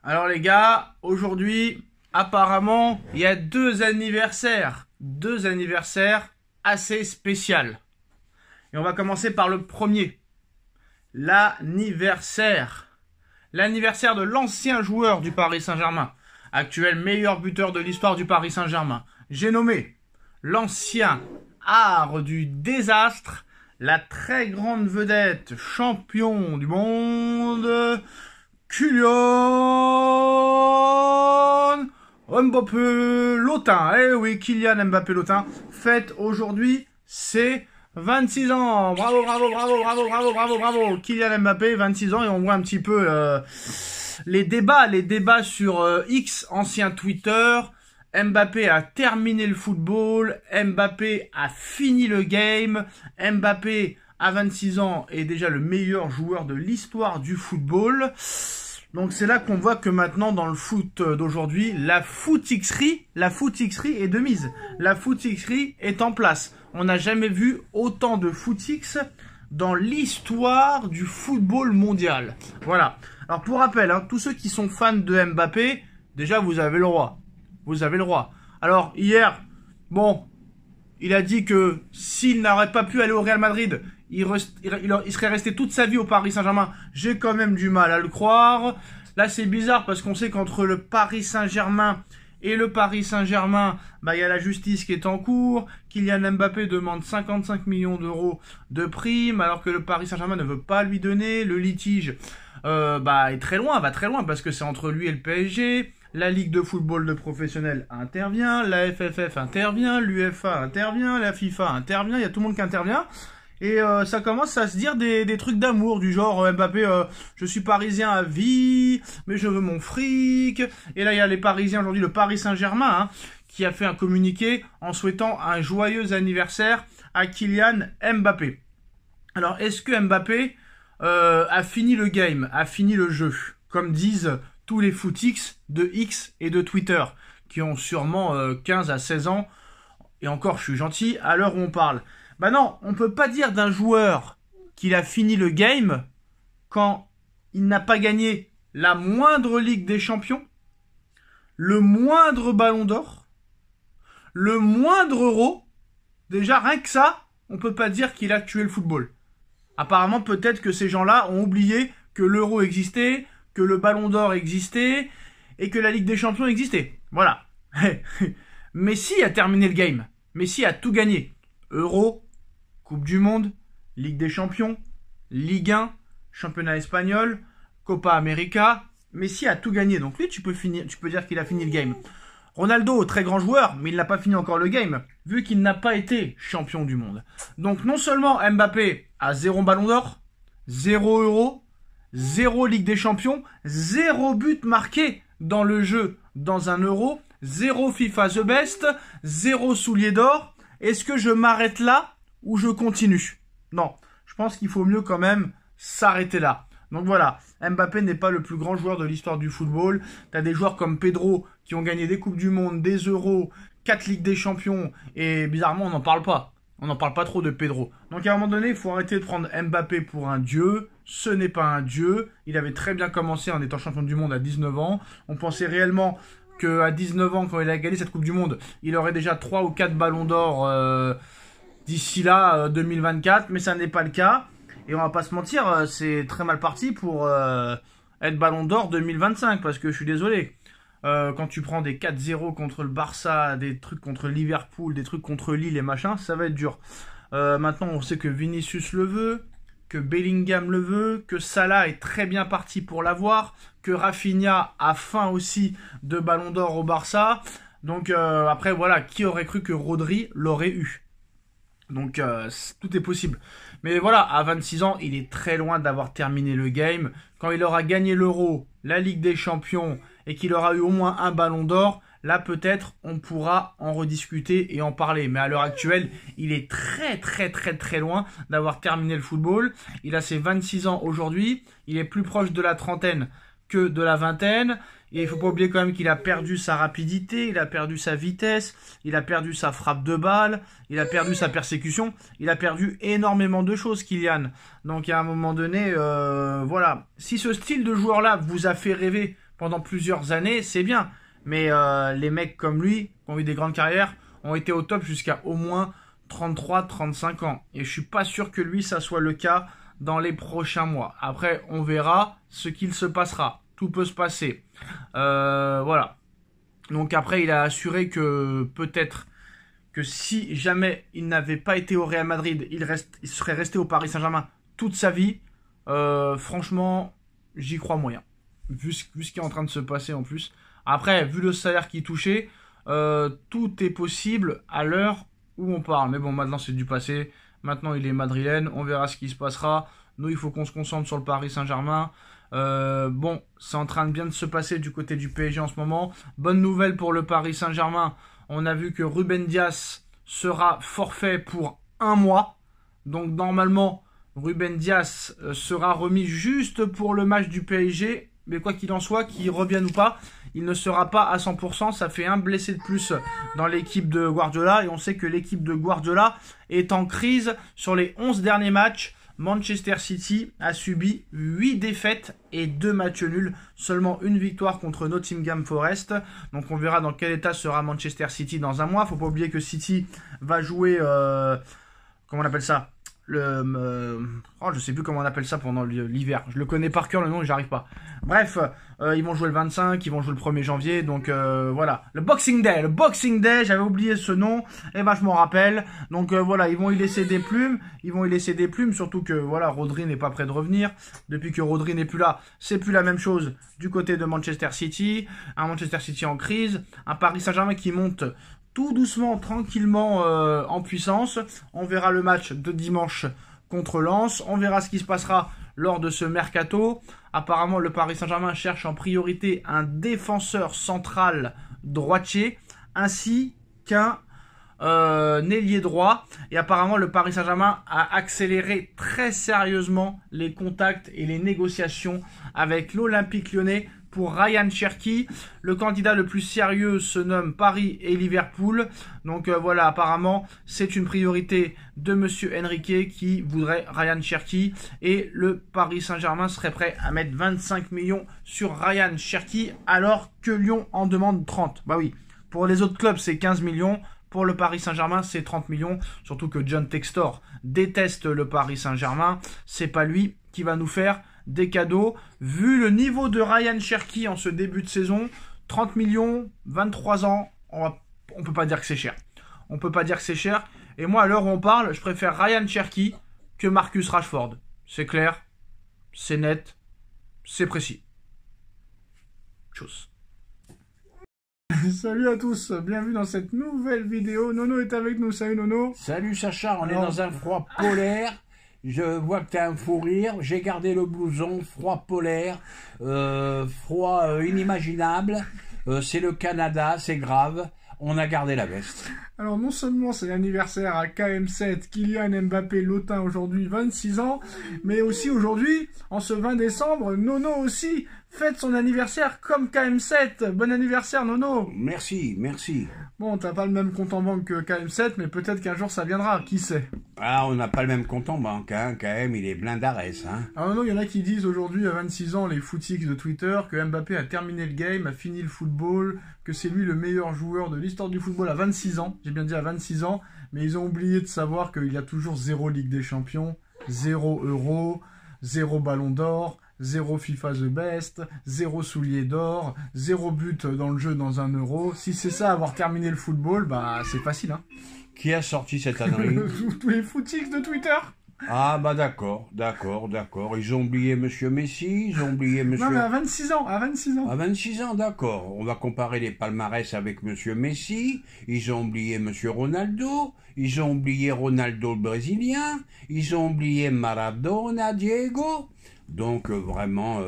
Alors les gars, aujourd'hui, apparemment, il y a deux anniversaires assez spéciaux. Et on va commencer par le premier. L'anniversaire de l'ancien joueur du Paris Saint-Germain, actuel meilleur buteur de l'histoire du Paris Saint-Germain. J'ai nommé l'ancien art du désastre, la très grande vedette, champion du monde, Kylian Mbappé Lotin. Eh oui, Kylian Mbappé Lotin fête aujourd'hui ses 26 ans. Bravo, bravo, bravo, bravo, bravo, bravo, bravo. Kylian Mbappé, 26 ans, et on voit un petit peu les débats sur X, ancien Twitter. Mbappé a terminé le football, Mbappé a fini le game, Mbappé à 26 ans est déjà le meilleur joueur de l'histoire du football. Donc c'est là qu'on voit que maintenant dans le foot d'aujourd'hui, la footixerie est de mise. La footixerie est en place. On n'a jamais vu autant de footix dans l'histoire du football mondial. Voilà. Alors pour rappel, tous ceux qui sont fans de Mbappé, déjà vous avez le droit. Vous avez le droit. Alors, hier, bon, il a dit que s'il n'aurait pas pu aller au Real Madrid, il serait resté toute sa vie au Paris Saint-Germain. J'ai quand même du mal à le croire. Là, c'est bizarre parce qu'on sait qu'entre le Paris Saint-Germain et le Paris Saint-Germain, il y a la justice qui est en cours. Kylian Mbappé demande 55 millions d'euros de prime, alors que le Paris Saint-Germain ne veut pas lui donner. Le litige est très loin, va très loin, parce que c'est entre lui et le PSG. La Ligue de football de professionnels intervient, la FFF intervient, l'UEFA intervient, la FIFA intervient, il y a tout le monde qui intervient. Et ça commence à se dire des trucs d'amour, du genre Mbappé, je suis parisien à vie, mais je veux mon fric. Et là, il y a les Parisiens aujourd'hui, le Paris Saint-Germain, qui a fait un communiqué en souhaitant un joyeux anniversaire à Kylian Mbappé. Alors, est-ce que Mbappé a fini le game, a fini le jeu, comme disent tous les footix de X et de Twitter, qui ont sûrement 15 à 16 ans, et encore je suis gentil, à l'heure où on parle. Non, on peut pas dire d'un joueur qu'il a fini le game quand il n'a pas gagné la moindre Ligue des Champions, le moindre Ballon d'Or, le moindre Euro. Déjà, rien que ça, on peut pas dire qu'il a tué le football. Apparemment, peut-être que ces gens-là ont oublié que l'Euro existait, que le Ballon d'Or existait et que la Ligue des Champions existait. Voilà. Messi a terminé le game. Messi a tout gagné. Euro, Coupe du Monde, Ligue des Champions, Ligue 1, Championnat espagnol, Copa América. Messi a tout gagné. Donc lui, tu peux dire qu'il a fini le game. Ronaldo, très grand joueur, mais il n'a pas fini encore le game, vu qu'il n'a pas été champion du monde. Donc non seulement Mbappé a 0 Ballon d'Or, 0 Euro, 0 Ligue des Champions, 0 but marqué dans le jeu dans un Euro, 0 FIFA The Best, 0 soulier d'or. Est-ce que je m'arrête là ou je continue? Non, je pense qu'il faut mieux quand même s'arrêter là. Donc voilà, Mbappé n'est pas le plus grand joueur de l'histoire du football. Tu as des joueurs comme Pedro qui ont gagné des Coupes du Monde, des Euros, 4 Ligues des Champions, et bizarrement on n'en parle pas. On n'en parle pas trop de Pedro. Donc à un moment donné, il faut arrêter de prendre Mbappé pour un dieu. Ce n'est pas un dieu. Il avait très bien commencé en étant champion du monde à 19 ans. On pensait réellement qu'à 19 ans, quand il a gagné cette Coupe du Monde, il aurait déjà 3 ou 4 ballons d'or d'ici là, 2024. Mais ça n'est pas le cas. Et on va pas se mentir, c'est très mal parti pour être ballon d'or 2025. Parce que je suis désolé. Quand tu prends des 4-0 contre le Barça, des trucs contre Liverpool, des trucs contre Lille et machin, ça va être dur. Maintenant, on sait que Vinicius le veut, que Bellingham le veut, que Salah est très bien parti pour l'avoir, que Rafinha a faim aussi de Ballon d'Or au Barça. Donc après, voilà, qui aurait cru que Rodri l'aurait eu? Donc tout est possible. Mais voilà, à 26 ans, il est très loin d'avoir terminé le game. Quand il aura gagné l'Euro, la Ligue des Champions, et qu'il aura eu au moins un Ballon d'Or, là peut-être on pourra en rediscuter et en parler. Mais à l'heure actuelle, il est très très très très loin d'avoir terminé le football. Il a ses 26 ans aujourd'hui, il est plus proche de la trentaine que de la vingtaine. Et il faut pas oublier quand même qu'il a perdu sa rapidité, il a perdu sa vitesse, il a perdu sa frappe de balle, il a perdu sa persécution, il a perdu énormément de choses, Kylian. Donc à un moment donné, voilà. Si ce style de joueur-là vous a fait rêver pendant plusieurs années, c'est bien. Mais les mecs comme lui, qui ont eu des grandes carrières, ont été au top jusqu'à au moins 33-35 ans. Et je suis pas sûr que lui, ça soit le cas dans les prochains mois. Après, on verra ce qu'il se passera. Tout peut se passer. Voilà. Donc après, il a assuré que peut-être que si jamais il n'avait pas été au Real Madrid, il serait resté au Paris Saint-Germain toute sa vie. Franchement, j'y crois moyen. Vu ce qui est en train de se passer en plus. Après, vu le salaire qu'il touchait, tout est possible à l'heure où on parle. Mais bon, maintenant c'est du passé. Maintenant il est madrilène. On verra ce qui se passera. Nous, il faut qu'on se concentre sur le Paris Saint-Germain. Bon, c'est en train de bien de se passer du côté du PSG en ce moment. Bonne nouvelle pour le Paris Saint-Germain. On a vu que Ruben Dias sera forfait pour 1 mois. Donc normalement, Ruben Dias sera remis juste pour le match du PSG. Mais quoi qu'il en soit, qu'il revienne ou pas, il ne sera pas à 100%. Ça fait un blessé de plus dans l'équipe de Guardiola. Et on sait que l'équipe de Guardiola est en crise. Sur les 11 derniers matchs, Manchester City a subi 8 défaites et 2 matchs nuls. Seulement une victoire contre Nottingham Forest. Donc on verra dans quel état sera Manchester City dans un mois. Faut pas oublier que City va jouer... comment on appelle ça ? je sais plus comment on appelle ça pendant l'hiver. Je le connais par cœur, le nom, j'arrive pas. Bref, ils vont jouer le 25, ils vont jouer le 1er janvier. Donc voilà, le Boxing Day, j'avais oublié ce nom. Et ben je m'en rappelle. Donc voilà, ils vont y laisser des plumes. Surtout que voilà, Rodri n'est pas prêt de revenir. Depuis que Rodri n'est plus là, c'est plus la même chose du côté de Manchester City. Un Manchester City en crise, un Paris Saint-Germain qui monte tout doucement, tranquillement en puissance. On verra le match de dimanche contre Lens. On verra ce qui se passera lors de ce mercato. Apparemment, le Paris Saint-Germain cherche en priorité un défenseur central droitier ainsi qu'un ailier droit. Et apparemment, le Paris Saint-Germain a accéléré très sérieusement les contacts et les négociations avec l'Olympique Lyonnais pour Ryan Cherki. Le candidat le plus sérieux se nomme Paris et Liverpool. Donc voilà, apparemment, c'est une priorité de Monsieur Enrique qui voudrait Ryan Cherki. Et le Paris Saint-Germain serait prêt à mettre 25 millions sur Ryan Cherki alors que Lyon en demande 30. Bah oui, pour les autres clubs, c'est 15 millions. Pour le Paris Saint-Germain, c'est 30 millions. Surtout que John Textor déteste le Paris Saint-Germain. C'est pas lui qui va nous faire des cadeaux. Vu le niveau de Ryan Cherki en ce début de saison, 30 millions, 23 ans, on peut pas dire que c'est cher. On peut pas dire que c'est cher. Et moi, à l'heure où on parle, je préfère Ryan Cherki que Marcus Rashford. C'est clair, c'est net, c'est précis. Tchuss. Salut à tous, bienvenue dans cette nouvelle vidéo. Nono est avec nous, salut Nono. Salut Sacha, on est dans un froid polaire. Je vois que tu as un fou rire, j'ai gardé le blouson, froid polaire, froid inimaginable, c'est le Canada, c'est grave, on a gardé la veste. Alors non seulement c'est l'anniversaire à KM7, Kylian Mbappé Lotin aujourd'hui 26 ans, mais aussi aujourd'hui, en ce 20 décembre, Nono aussi fête son anniversaire comme KM7. Bon anniversaire Nono. Merci, merci. Bon, t'as pas le même compte en banque que KM7, mais peut-être qu'un jour ça viendra, qui sait. Ah, on n'a pas le même compte en banque, hein. KM il est plein d'arès, hein. Alors Nono, il y en a qui disent aujourd'hui à 26 ans, les footix de Twitter, que Mbappé a terminé le game, a fini le football, que c'est lui le meilleur joueur de l'histoire du football à 26 ans. J'ai bien dit à 26 ans, mais ils ont oublié de savoir qu'il y a toujours 0 Ligue des Champions, 0 Euro, 0 Ballon d'Or, 0 FIFA The Best, 0 soulier d'or, 0 but dans le jeu dans un euro. Si c'est ça, avoir terminé le football, bah c'est facile, hein. Qui a sorti cette ânerie? Tous les footix de Twitter. Ah bah d'accord. Ils ont oublié Monsieur Messi, ils ont oublié Monsieur... Non mais à 26 ans. À 26 ans, d'accord. On va comparer les palmarès avec Monsieur Messi, ils ont oublié Monsieur Ronaldo, ils ont oublié Ronaldo le Brésilien, ils ont oublié Maradona, Diego. Donc vraiment,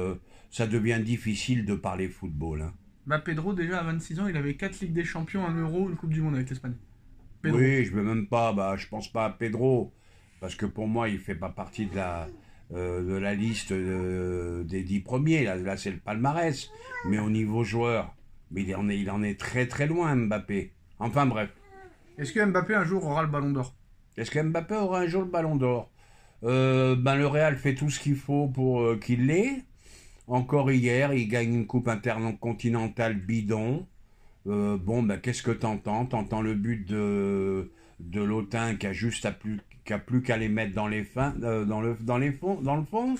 ça devient difficile de parler football. Hein. Bah Pedro, déjà à 26 ans, il avait 4 Ligues des Champions, 1 Euro, une Coupe du Monde avec l'Espagne. Oui, je veux même pas, je pense pas à Pedro. Parce que pour moi, il ne fait pas partie de la liste des 10 premiers. Là c'est le palmarès. Mais au niveau joueur, mais il en est très très loin, Mbappé. Enfin bref. Est-ce que Mbappé un jour aura le Ballon d'Or? Est-ce que Mbappé aura un jour le Ballon d'Or? Le Real fait tout ce qu'il faut pour qu'il l'ait. Encore hier, il gagne une coupe intercontinentale bidon. Bon, ben, qu'est-ce que t'entends? T'entends le but de Lotin qui a plus qu'à les mettre dans les fins, dans le fond.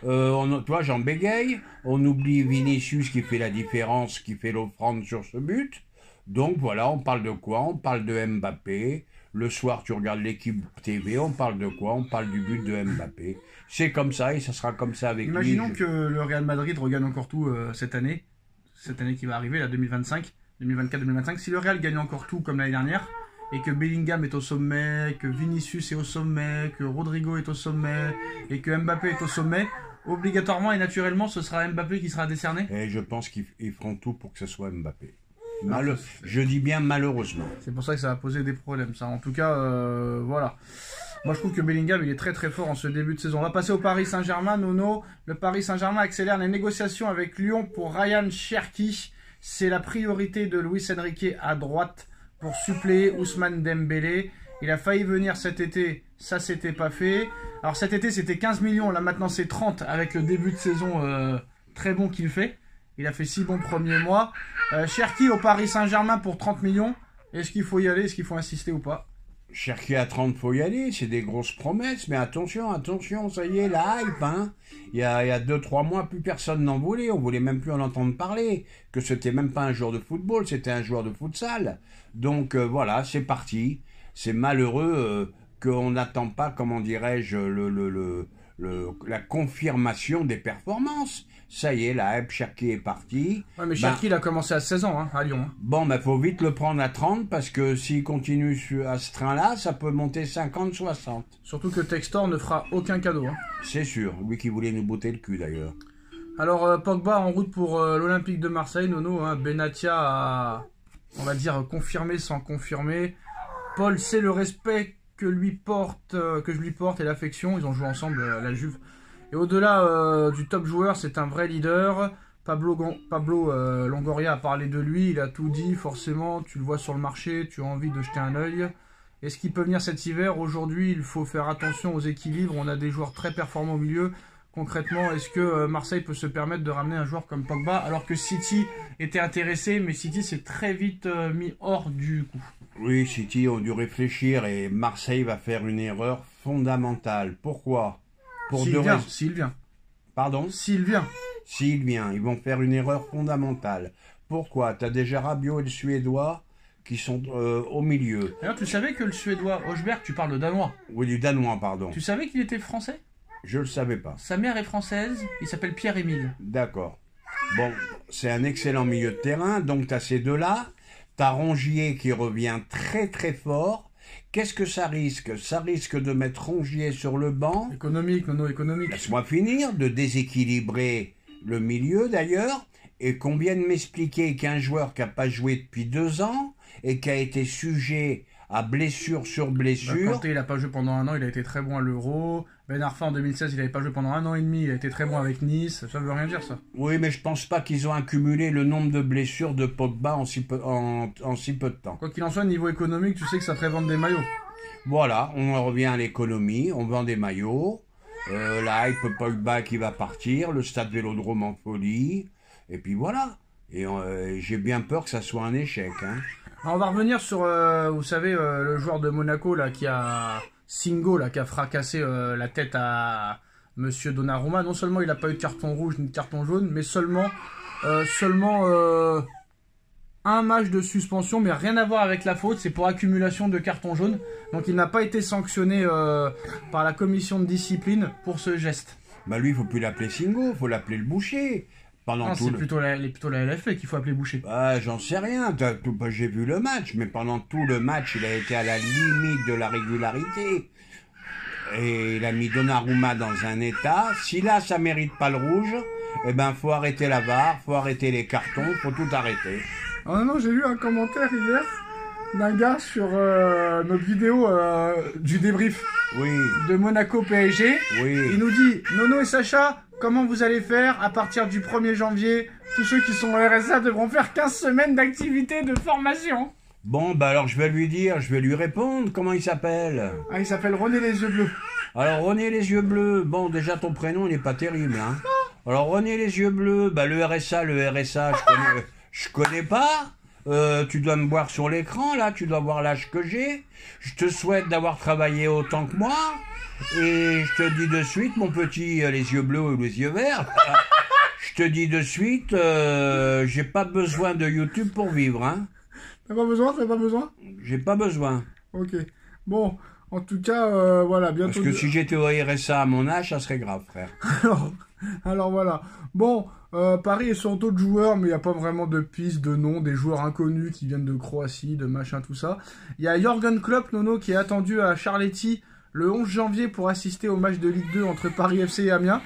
Toi, j'en bégaye. On oublie Vinicius qui fait la différence, qui fait l'offrande sur ce but. Donc voilà, on parle de quoi? On parle de Mbappé. Le soir, tu regardes l'équipe TV, on parle de quoi? On parle du but de Mbappé. C'est comme ça et ça sera comme ça avec lui. Imaginons que le Real Madrid regagne encore tout cette année qui va arriver, la 2024-2025. Si le Real gagne encore tout comme l'année dernière, et que Bellingham est au sommet, que Vinicius est au sommet, que Rodrigo est au sommet, et que Mbappé est au sommet, obligatoirement et naturellement, ce sera Mbappé qui sera décerné. Et je pense qu'ils feront tout pour que ce soit Mbappé. Je dis bien malheureusement. C'est pour ça que ça va poser des problèmes, ça. En tout cas, voilà. Moi, je trouve que Bellingham, il est très très fort en ce début de saison. On va passer au Paris Saint-Germain. Nono, le Paris Saint-Germain accélère les négociations avec Lyon pour Ryan Cherki. C'est la priorité de Luis Enrique à droite pour suppléer Ousmane Dembélé. Il a failli venir cet été, ça s'était pas fait. Alors cet été, c'était 15 millions, là maintenant c'est 30 avec le début de saison très bon qu'il fait. Il a fait 6 bons premiers mois. Cherki au Paris Saint-Germain pour 30 millions. Est-ce qu'il faut y aller? Est-ce qu'il faut insister ou pas? Cherki à 30, faut y aller, c'est des grosses promesses, mais attention, ça y est, la hype, hein. Il y a 2-3 mois, plus personne n'en voulait, on voulait même plus en entendre parler, que c'était même pas un joueur de football, c'était un joueur de futsal. Donc voilà, c'est parti. C'est malheureux qu'on n'attend pas, comment dirais-je, la confirmation des performances. Ça y est, la hype, Cherki est parti. Ouais, mais Cherki, il a commencé à 16 ans, hein, à Lyon. Hein. Bon, ben, faut vite le prendre à 30, parce que s'il continue à ce train-là, ça peut monter 50, 60. Surtout que Textor ne fera aucun cadeau. Hein. C'est sûr, lui qui voulait nous botter le cul, d'ailleurs. Alors, Pogba en route pour l'Olympique de Marseille, Nono. Hein, Benatia a, on va dire, confirmé sans confirmer. Paul sait le respect que je lui porte et l'affection. Ils ont joué ensemble à la Juve. Et au-delà du top joueur, c'est un vrai leader. Pablo Longoria a parlé de lui, il a tout dit, forcément, tu le vois sur le marché, tu as envie de jeter un œil. Est-ce qu'il peut venir cet hiver? Aujourd'hui, il faut faire attention aux équilibres, on a des joueurs très performants au milieu. Concrètement, est-ce que Marseille peut se permettre de ramener un joueur comme Pogba, alors que City était intéressé, mais City s'est très vite mis hors du coup? Oui, City ont dû réfléchir et Marseille va faire une erreur fondamentale. Pourquoi? S'il vient. Pardon? S'il vient, ils vont faire une erreur fondamentale. Pourquoi? T'as déjà Rabiot et le Suédois qui sont au milieu. D'ailleurs, tu savais que le Suédois Højbjerg, tu parles de Danois. Oui, du Danois, pardon. Tu savais qu'il était français? Je le savais pas. Sa mère est française, il s'appelle Pierre-Émile. D'accord. Bon, c'est un excellent milieu de terrain, donc t'as ces deux-là. T'as Rongier qui revient très très fort. Qu'est-ce que ça risque? Ça risque de mettre Rongier sur le banc. Économique, Nono, économique. Laisse-moi finir, de déséquilibrer le milieu d'ailleurs, et qu'on vienne m'expliquer qu'un joueur qui n'a pas joué depuis 2 ans, et qui a été sujet à blessure sur blessure... Kanté, il n'a pas joué pendant 1 an, il a été très bon à l'Euro. Ben Arfa, en 2016, il n'avait pas joué pendant 1 an et demi, il a été très bon avec Nice. Ça veut rien dire, ça. Oui, mais je pense pas qu'ils ont accumulé le nombre de blessures de Pogba en si peu de temps. Quoi qu'il en soit, niveau économique, tu sais que ça ferait vendre des maillots. Voilà, on revient à l'économie, on vend des maillots, la hype Pogba qui va partir, le stade Vélodrome en folie, et puis voilà. Et j'ai bien peur que ça soit un échec. Hein. Alors, on va revenir sur, vous savez, le joueur de Monaco là qui a... Singo là, qui a fracassé la tête à Monsieur Donnarumma. Non seulement il n'a pas eu de carton rouge ni de carton jaune, mais seulement un match de suspension, mais rien à voir avec la faute, c'est pour accumulation de cartons jaunes. Donc il n'a pas été sanctionné par la commission de discipline pour ce geste. Bah lui, il faut plus l'appeler Singo, il faut l'appeler le boucher. C'est plutôt la LFP qu'il faut appeler boucher. Ah, j'en sais rien, j'ai vu le match, mais pendant tout le match, il a été à la limite de la régularité. Et il a mis Donnarumma dans un état. Si là, ça mérite pas le rouge, eh ben, faut arrêter la VAR, faut arrêter les cartons, faut tout arrêter. Oh non, j'ai lu un commentaire hier d'un gars sur notre vidéo du débrief de Monaco PSG. Oui. Il nous dit, Nono et Sacha, comment vous allez faire à partir du 1er janvier? Tous ceux qui sont au RSA devront faire 15 semaines d'activité de formation. Bon, bah alors je vais lui répondre. Comment il s'appelle? Ah, il s'appelle René les yeux bleus. Alors René les yeux bleus, bon déjà ton prénom il n'est pas terrible. Hein. Alors René les yeux bleus, bah le RSA, je connais pas. Tu dois me voir sur l'écran là, tu dois voir l'âge que j'ai. Je te souhaite d'avoir travaillé autant que moi. Et je te dis de suite, mon petit, les yeux bleus ou les yeux verts. Je te dis de suite, j'ai pas besoin de YouTube pour vivre, hein. T'as pas besoin? T'as pas besoin? J'ai pas besoin. Ok. Bon, en tout cas, voilà, bientôt... Parce que si j'étais au RSA à mon âge, ça serait grave, frère. Alors voilà. Bon, Paris est sur d'autres joueurs, mais il n'y a pas vraiment de piste, de nom, des joueurs inconnus qui viennent de Croatie, de machin, tout ça. Il y a Jürgen Klopp, Nono, qui est attendu à Charletti le 11 janvier pour assister au match de Ligue 2 entre Paris FC et Amiens.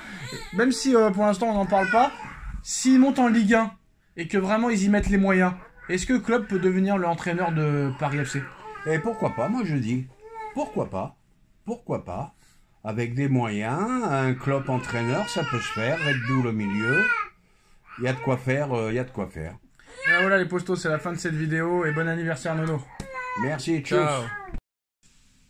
Même si pour l'instant on n'en parle pas, s'ils montent en Ligue 1 et que vraiment ils y mettent les moyens, est-ce que Klopp peut devenir l'entraîneur de Paris FC? Et pourquoi pas, moi je dis. Pourquoi pas? Pourquoi pas? Avec des moyens, un Klopp entraîneur, ça peut se faire. Red Bull au milieu. Il y a de quoi faire, il y a de quoi faire. Et voilà les postos, c'est la fin de cette vidéo et bon anniversaire Nono. Merci, ciao.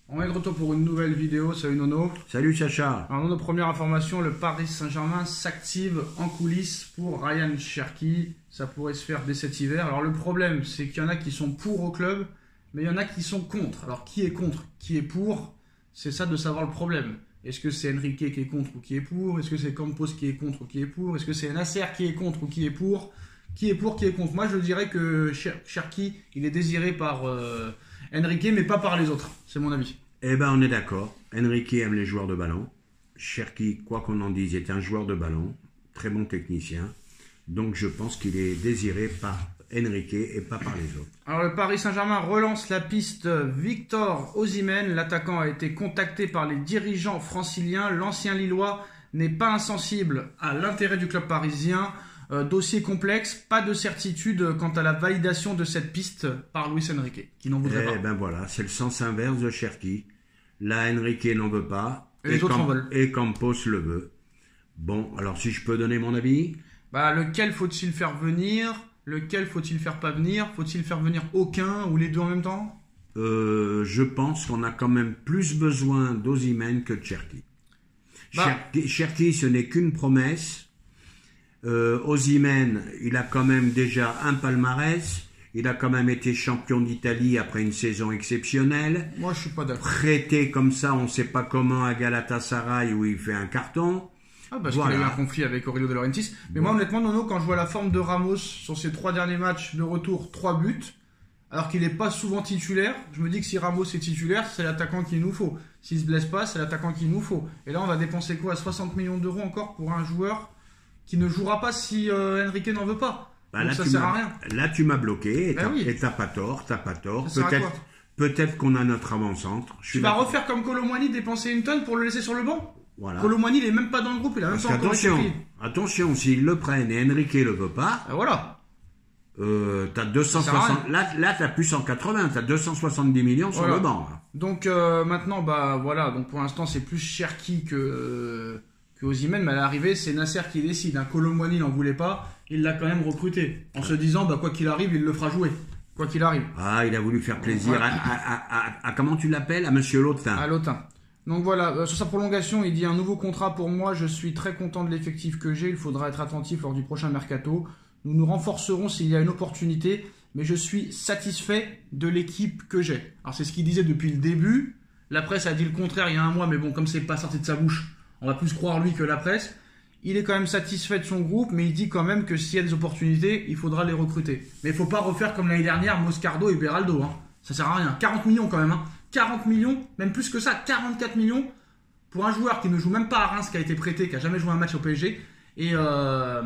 On est de retour pour une nouvelle vidéo, salut Nono. Salut Sacha. Alors Nono, première information, le Paris Saint-Germain s'active en coulisses pour Ryan Cherki. Ça pourrait se faire dès cet hiver. Alors le problème, c'est qu'il y en a qui sont pour au club, mais il y en a qui sont contre. Alors qui est contre, qui est pour? C'est ça de savoir le problème. Est-ce que c'est Enrique qui est contre ou qui est pour? Est-ce que c'est Campos qui est contre ou qui est pour? Est-ce que c'est Nasser qui est contre ou qui est pour? Qui est pour, qui est contre? Moi je dirais que Cherki, il est désiré par... Enrique, mais pas par les autres, c'est mon avis. Eh ben, on est d'accord. Enrique aime les joueurs de ballon. Cherki, quoi qu'on en dise, est un joueur de ballon, très bon technicien. Donc, je pense qu'il est désiré par Enrique et pas par les autres. Alors, le Paris Saint-Germain relance la piste Victor Osimhen. L'attaquant a été contacté par les dirigeants franciliens. L'ancien Lillois n'est pas insensible à l'intérêt du club parisien. Dossier complexe, pas de certitude quant à la validation de cette piste par Luis Enrique, qui n'en voudrait pas. Eh ben voilà, c'est le sens inverse de Cherki. Là, Enrique n'en veut pas. Et les autres en veulent. Et Campos le veut. Bon, alors si je peux donner mon avis. Bah, lequel faut-il faire venir? Lequel faut-il faire pas venir? Faut-il faire venir aucun ou les deux en même temps? Je pense qu'on a quand même plus besoin d'Osimhen que de Cherki. Cherki, ce n'est qu'une promesse. Osimhen, il a quand même déjà un palmarès. Il a quand même été champion d'Italie après une saison exceptionnelle. Moi, je suis pas d'accord. Prêté comme ça, on ne sait pas comment, à Galatasaray où il fait un carton. Ah, parce qu'il a eu un conflit avec Aurelio De Laurentiis. Mais moi, honnêtement, Nono, quand je vois la forme de Ramos sur ses 3 derniers matchs de retour, 3 buts, alors qu'il n'est pas souvent titulaire, je me dis que si Ramos est titulaire, c'est l'attaquant qu'il nous faut. S'il se blesse pas, c'est l'attaquant qu'il nous faut. Et là, on va dépenser quoi? 60 millions d'euros encore pour un joueur qui ne jouera pas si Enrique n'en veut pas. Bah, donc là, ça sert à rien. Là, tu m'as bloqué, et Ben oui. t'as pas tort, t'as pas tort. Ça sert à quoi? Peut-être qu'on a notre avant-centre. Tu vas refaire comme Kolo Muani, dépenser une tonne pour le laisser sur le banc? Voilà. Kolo Muani, il est même pas dans le groupe, il a même Parce pas encore été pris. attention, s'ils le prennent et Enrique le veut pas, Voilà. t'as 260, là t'as plus 180, t'as 270 millions sur le banc. Là. Donc maintenant, bah voilà, donc pour l'instant c'est plus Cherki que Osimhen, mais à l'arrivée c'est Nasser qui décide. Kolo Muani n'en voulait pas, il l'a quand même recruté, en se disant bah quoi qu'il arrive, il le fera jouer. Quoi qu'il arrive. Ah, il a voulu faire plaisir à comment tu l'appelles? À Monsieur Lautin. À Lautin. Donc voilà, sur sa prolongation, il dit un nouveau contrat pour moi, je suis très content de l'effectif que j'ai, il faudra être attentif lors du prochain mercato. Nous nous renforcerons s'il y a une opportunité, mais je suis satisfait de l'équipe que j'ai. Alors c'est ce qu'il disait depuis le début, la presse a dit le contraire il y a un mois, mais bon, comme c'est pas sorti de sa bouche, on va plus croire lui que la presse. Il est quand même satisfait de son groupe, mais il dit quand même que s'il y a des opportunités, il faudra les recruter. Mais il faut pas refaire comme l'année dernière, Moscardo et Beraldo, hein. Ça sert à rien. 40 millions quand même, hein. 40 millions, même plus que ça, 44 millions pour un joueur qui ne joue même pas à Reims, qui a été prêté, qui a jamais joué un match au PSG, et un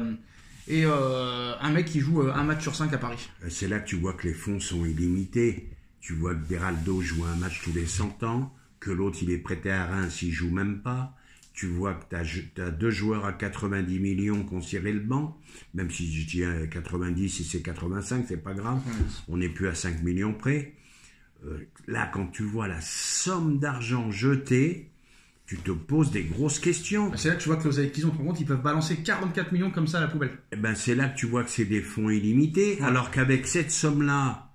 mec qui joue un match sur 5 à Paris. C'est là que tu vois que les fonds sont illimités. Tu vois que Beraldo joue un match tous les 100 ans, que l'autre il est prêté à Reims, il joue même pas. Tu vois que tu as 2 joueurs à 90 millions qui ont ciré le banc, même si je dis 90, si c'est 85, c'est pas grave. On n'est plus à 5 millions près. Là, quand tu vois la somme d'argent jetée, tu te poses des grosses questions. C'est là que tu vois que les qu'ils ont par contre, ils peuvent balancer 44 millions comme ça à la poubelle. Eh ben, c'est là que tu vois que c'est des fonds illimités, alors qu'avec cette somme-là,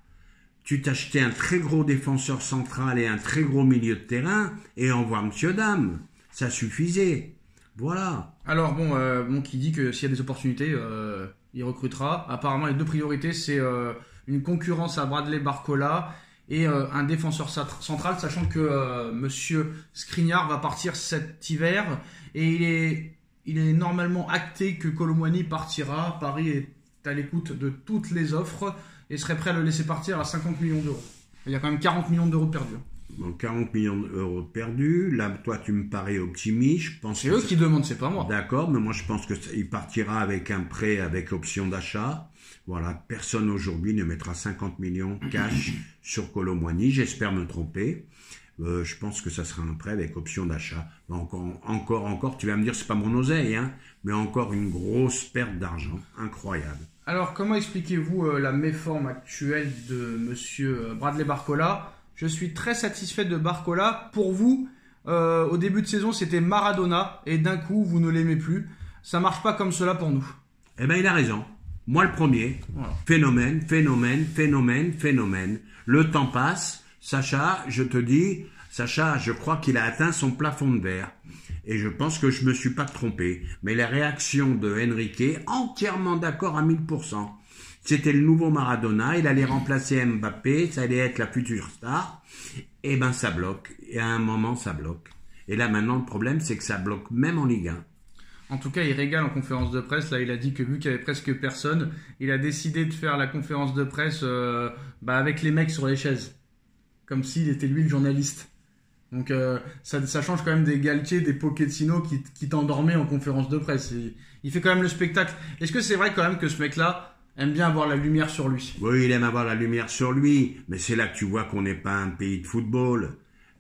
tu t'achetais un très gros défenseur central et un très gros milieu de terrain, et au revoir monsieur dame, ça suffisait. Voilà. Alors bon, qui dit que s'il y a des opportunités, il recrutera. Apparemment, les deux priorités, c'est une concurrence à Bradley Barcola et un défenseur central, sachant que Monsieur Skriniar va partir cet hiver et il est normalement acté que Kolo Muani partira. Paris est à l'écoute de toutes les offres et serait prêt à le laisser partir à 50 millions d'euros. Il y a quand même 40 millions d'euros perdus. Bon, 40 millions d'euros perdus. Là, toi, tu me parais optimiste. Je pense c'est eux qui demandent, c'est pas moi. D'accord, mais moi, je pense qu'il partira avec un prêt avec option d'achat. Voilà, personne aujourd'hui ne mettra 50 millions cash sur Kolo Muani. J'espère me tromper. Je pense que ça sera un prêt avec option d'achat. Encore, tu vas me dire, c'est pas mon oseille, hein, mais encore une grosse perte d'argent. Incroyable. Alors, comment expliquez-vous la méforme actuelle de Monsieur Bradley Barcola ? Je suis très satisfait de Barcola. Pour vous, au début de saison, c'était Maradona et d'un coup, vous ne l'aimez plus. Ça marche pas comme cela pour nous. Eh ben, il a raison. Moi, le premier. Voilà. Phénomène. Le temps passe. Sacha, je te dis, je crois qu'il a atteint son plafond de verre. Et je pense que je me suis pas trompé. Mais la réaction de Enrique, entièrement d'accord à 1000%. C'était le nouveau Maradona, il allait remplacer Mbappé, ça allait être la future star. Et ben ça bloque. Et à un moment, ça bloque. Et là maintenant, le problème, c'est que ça bloque même en Ligue 1. En tout cas, il régale en conférence de presse. Là, il a dit que vu qu'il y avait presque personne, il a décidé de faire la conférence de presse avec les mecs sur les chaises. Comme s'il était lui le journaliste. Donc ça change quand même des Galtier, des Pochettino qui t'endormaient en conférence de presse. Il fait quand même le spectacle. Est-ce que c'est vrai quand même que ce mec-là aime bien avoir la lumière sur lui? Oui, il aime avoir la lumière sur lui, mais c'est là que tu vois qu'on n'est pas un pays de football.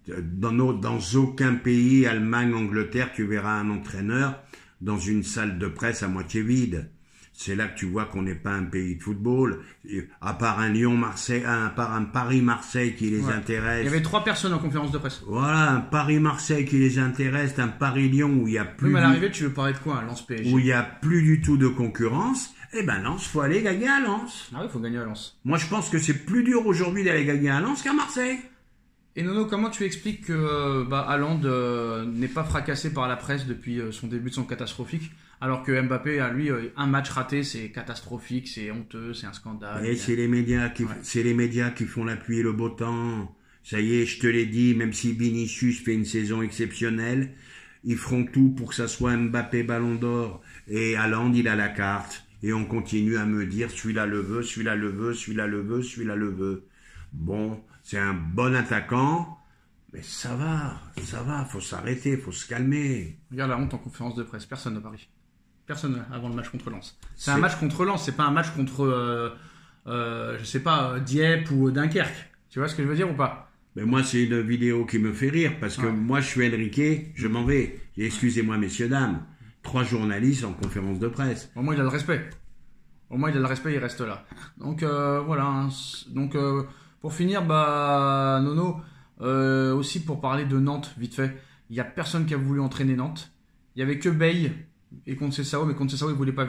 Dans aucun pays, Allemagne, Angleterre, tu verras un entraîneur dans une salle de presse à moitié vide. C'est là que tu vois qu'on n'est pas un pays de football. À part un Lyon-Marseille, à part un Paris-Marseille qui les intéresse. Il y avait 3 personnes en conférence de presse. Voilà, un Paris-Marseille qui les intéresse, un Paris-Lyon où il y a plus. Oui, mais à l'arrivée, tu veux parler de quoi, Lens PSG? Où il y a plus du tout de concurrence. Eh ben Lens, faut aller gagner à Lens. Ah oui, faut gagner à Lens. Moi, je pense que c'est plus dur aujourd'hui d'aller gagner à Lens qu'à Marseille. Et Nono, comment tu expliques que Haaland n'est pas fracassé par la presse depuis son début de son catastrophique, alors que Mbappé a lui un match raté, c'est catastrophique, c'est honteux, c'est un scandale. Et c'est les médias qui font la pluie et le beau temps. Ça y est, je te l'ai dit, même si Vinicius fait une saison exceptionnelle, ils feront tout pour que ça soit Mbappé Ballon d'Or et Haaland il a la carte. Et on continue à me dire celui-là le veut, celui-là le veut, celui-là le veut, celui-là le veut. Bon, c'est un bon attaquant, mais ça va, faut s'arrêter, faut se calmer. Regarde la honte en conférence de presse, personne à Paris. Personne avant le match contre Lens. C'est un match contre Lens, c'est pas un match contre, je sais pas, Dieppe ou Dunkerque. Tu vois ce que je veux dire ou pas? Mais moi, c'est une vidéo qui me fait rire, parce que moi, je suis Enrique, je m'en vais. Et excusez-moi, messieurs, dames, 3 journalistes en conférence de presse. Au moins, il a le respect. Au moins, il a le respect, il reste là. Donc, voilà. Hein. Donc, pour finir, Nono, aussi pour parler de Nantes, vite fait, il n'y a personne qui a voulu entraîner Nantes. Il n'y avait que Bey et Conceição, mais Conceição, il ne voulait pas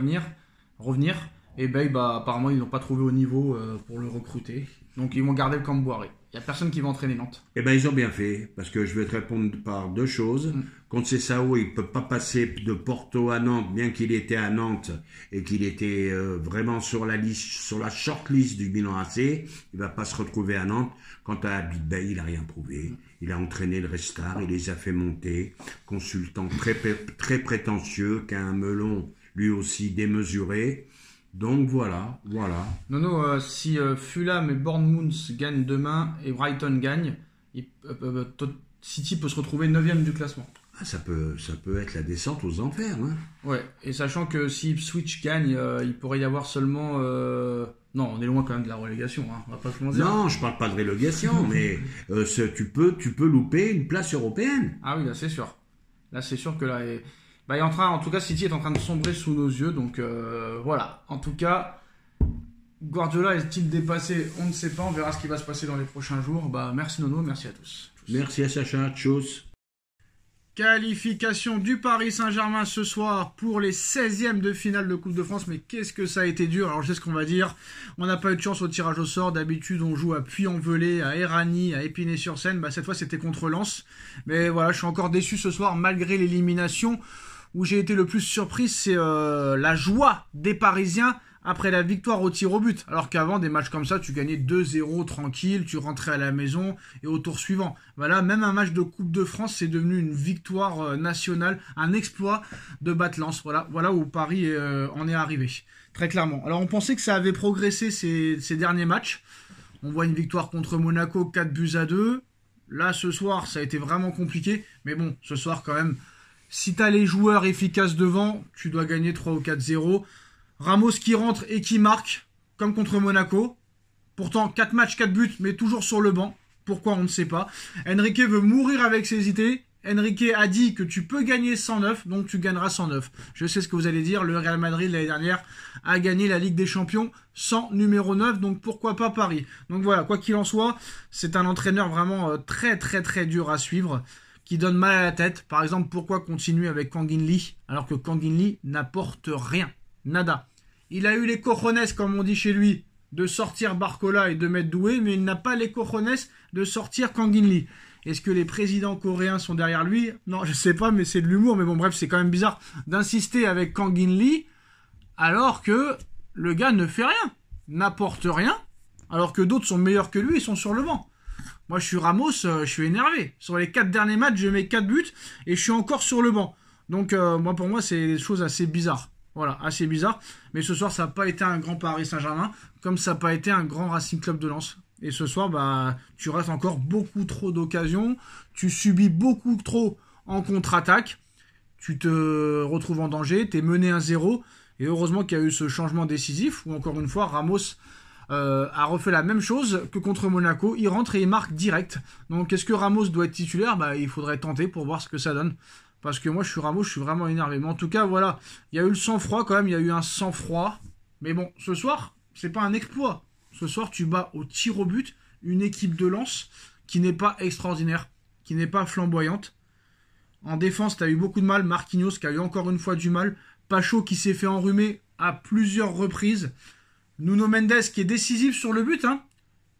revenir. Et Bey, apparemment, ils n'ont pas trouvé au niveau pour le recruter. Donc, ils vont garder le Camboiré. Il n'y a personne qui va entraîner Nantes. Eh ben, ils ont bien fait, parce que je vais te répondre par 2 choses. Conceição, il ne peut pas passer de Porto à Nantes, bien qu'il était à Nantes et qu'il était vraiment sur la shortlist du Milan AC. Il ne va pas se retrouver à Nantes. Quant à Abid Bey, il n'a rien prouvé. Il a entraîné le Restart, il les a fait monter. Consultant très prétentieux, qu'un melon lui aussi démesuré. Donc voilà. Nono, si Fulham et Bournemouth gagnent demain et Brighton gagne, City peut se retrouver 9e du classement. Ah, ça peut être la descente aux enfers. Hein. Ouais, et sachant que si Ipswich gagne, il pourrait y avoir seulement... Non, on est loin quand même de la relégation, hein. On va pas se mentir. Non, je parle pas de relégation, mais tu peux louper une place européenne. Ah oui, là c'est sûr. Là c'est sûr que là... en tout cas, City est en train de sombrer sous nos yeux, donc voilà. En tout cas, Guardiola est-il dépassé? On ne sait pas, on verra ce qui va se passer dans les prochains jours. Merci Nono, merci à tous. Merci à Sacha, tchuss. Qualification du Paris Saint-Germain ce soir pour les 16e de finale de Coupe de France. Mais qu'est-ce que ça a été dur. Alors je sais ce qu'on va dire. On n'a pas eu de chance au tirage au sort. D'habitude on joue à Puy-en-Velay, à Éragny, à Épinay-sur-Seine. Cette fois c'était contre Lens. Mais voilà, je suis encore déçu ce soir malgré l'élimination. où j'ai été le plus surpris, c'est la joie des Parisiens après la victoire au tir au but. Alors qu'avant, des matchs comme ça, tu gagnais 2-0 tranquille, tu rentrais à la maison et au tour suivant. Voilà, même un match de Coupe de France, c'est devenu une victoire nationale, un exploit de battre Lens. Voilà où Paris en est arrivé, très clairement. Alors on pensait que ça avait progressé ces derniers matchs. On voit une victoire contre Monaco, 4-2. Là, ce soir, ça a été vraiment compliqué. Mais bon, ce soir, quand même, si tu as les joueurs efficaces devant, tu dois gagner 3 ou 4-0. Ramos qui rentre et qui marque, comme contre Monaco. Pourtant, 4 matchs, 4 buts, mais toujours sur le banc. Pourquoi, on ne sait pas. Enrique veut mourir avec ses idées. Enrique a dit que tu peux gagner 109, donc tu gagneras 109. Je sais ce que vous allez dire, le Real Madrid l'année dernière a gagné la Ligue des Champions sans numéro 9, donc pourquoi pas Paris. Donc voilà, quoi qu'il en soit, c'est un entraîneur vraiment très très très dur à suivre, qui donne mal à la tête. Par exemple, pourquoi continuer avec Kangin Lee, alors que Kangin Lee n'apporte rien. Nada. Il a eu les cojones, comme on dit chez lui, de sortir Barcola et de mettre Doué, mais il n'a pas les cojones de sortir Kangin Lee. Est-ce que les présidents coréens sont derrière lui? Non, je sais pas, mais c'est de l'humour. Mais bon, bref, c'est quand même bizarre d'insister avec Kangin Lee, alors que le gars ne fait rien, n'apporte rien, alors que d'autres sont meilleurs que lui et sont sur le banc. Moi, je suis Ramos, je suis énervé. Sur les 4 derniers matchs, je mets 4 buts et je suis encore sur le banc. Donc, pour moi, c'est des choses assez bizarres. Voilà, assez bizarre. Mais ce soir, ça n'a pas été un grand Paris Saint-Germain, comme ça n'a pas été un grand Racing Club de Lens. Et ce soir, tu rates encore beaucoup trop d'occasions, tu subis beaucoup trop en contre-attaque, tu te retrouves en danger, tu es mené 1-0, et heureusement qu'il y a eu ce changement décisif, où encore une fois, Ramos a refait la même chose que contre Monaco, il rentre et il marque direct. Donc est-ce que Ramos doit être titulaire? Il faudrait tenter pour voir ce que ça donne. Parce que moi, je suis Ramos, je suis vraiment énervé. Mais en tout cas, voilà, il y a eu le sang-froid quand même, il y a eu un sang-froid. Mais bon, ce soir, c'est pas un exploit. Ce soir, tu bats au tir au but une équipe de Lens qui n'est pas extraordinaire, qui n'est pas flamboyante. En défense, tu as eu beaucoup de mal. Marquinhos qui a eu encore une fois du mal. Pacho qui s'est fait enrhumer à plusieurs reprises. Nuno Mendes qui est décisif sur le but.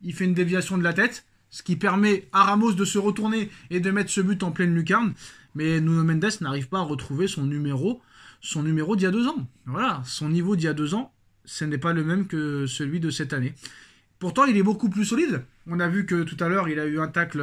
Il fait une déviation de la tête, ce qui permet à Ramos de se retourner et de mettre ce but en pleine lucarne. Mais Nuno Mendes n'arrive pas à retrouver son numéro d'il y a 2 ans. Voilà, son niveau d'il y a 2 ans, ce n'est pas le même que celui de cette année. Pourtant, il est beaucoup plus solide. On a vu que tout à l'heure, il a eu un tacle